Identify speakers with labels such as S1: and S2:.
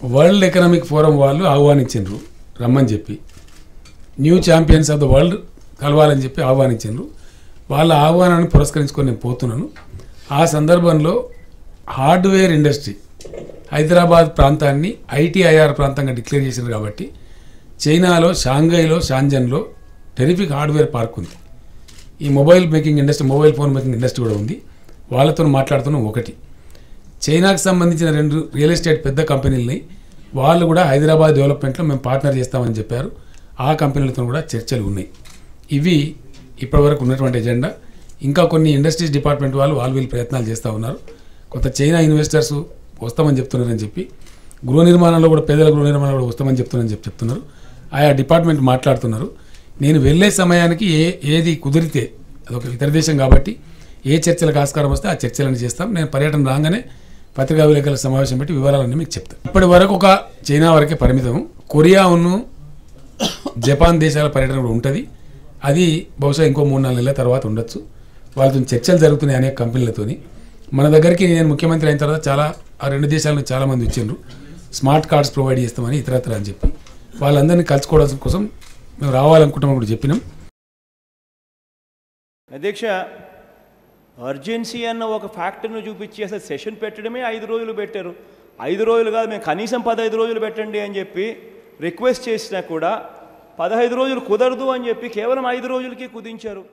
S1: World economic forum వాళ్ళు ఆహ్వానించారు రమ్మని చెప్పి, new champions of the world కలవాలని చెప్పి ఆహ్వానించారు. వాళ్ళ ఆహ్వానాన్ని పురస్కరించుకొని నేను పోతున్నాను. ఆ సందర్భంలో హార్డ్వేర్ ఇండస్ట్రీ హైదరాబాద్ ప్రాంతాన్ని ఐటీఐఆర్ ప్రాంతంగా డిక్లేర్ చేశారు. కాబట్టి చైనాలో షాంఘైలో షాంజన్లో టెరిఫిక్ హార్డ్వేర్ పార్క్ ఉంది. ఈ mobile making industry, mobile phone making industry కూడా ఉంది. వాళ్ళతో మాట్లాడుతున్నాం. ఒకటి, చైనాకు సంబంధించిన 2 రియల్ ఎస్టేట్ పెద్ద కంపెనీలని వాళ్ళు కూడా హైదరాబాద్ డెవలప్మెంట్లో మేము పార్ట్నర్ చేస్తామని చెప్పారు. ఆ కంపెనీలతో కూడా చర్చలు ఉన్నాయి. ఇవి ఇప్పటివరకు ఉన్నటువంటి ఎజెండా. ఇంకా కొన్ని ఇండస్ట్రీస్ డిపార్ట్మెంట్ వాళ్ళు వీళ్ళు ప్రయత్నాలు చేస్తూ ఉన్నారు. కొంత చైనా ఇన్వెస్టర్స్ వస్తామని చెప్తున్నారని చెప్పి, గృహ నిర్మాణంలో కూడా పేదల గృహ నిర్మాణంలో కూడా వస్తామని చెప్తున్నారు. ఆయా డిపార్ట్మెంట్ మాట్లాడుతున్నారు. నేను వెళ్ళే సమయానికి ఏది కుదిరితే, అదొక ఇతర దేశం కాబట్టి ఏ చర్చలకు ఆస్కారం వస్తే ఆ చర్చలను చేస్తాం. నేను పర్యటన రాగానే పత్రికా విలేకరుల సమావేశం పెట్టి వివరాలన్నీ మీకు చెప్తాను. ఇప్పటి వరకు ఒక చైనా వరకే పరిమితం. కొరియాను జపాన్ దేశాల పర్యటన కూడా ఉంటుంది. అది బహుశా ఇంకో 3-4 నెలల తర్వాత ఉండొచ్చు. వాళ్ళతో చర్చలు జరుగుతున్నాయి అనేక కంపెనీలతోని. మన దగ్గరికి నేను ముఖ్యమంత్రి అయిన తర్వాత ఆ 2 దేశాల నుంచి చాలామంది వచ్చిండ్రు. స్మార్ట్ కార్డ్స్ ప్రొవైడ్ చేస్తామని ఇతరత్ర అని చెప్పి వాళ్ళందరినీ కలుసుకోవడం కోసం మేము రావాలనుకుంటామని కూడా చెప్పినాం.
S2: అధ్యక్ష, అర్జెన్సీ అన్న ఒక ఫ్యాక్టర్ను చూపించి అసలు సెషన్ పెట్టడమే 5 రోజులు పెట్టారు. 5 రోజులు కాదు, మేము కనీసం 15 రోజులు పెట్టండి అని చెప్పి రిక్వెస్ట్ చేసినా కూడా 15 రోజులు కుదరదు అని చెప్పి కేవలం 5 రోజులకే కుదించారు.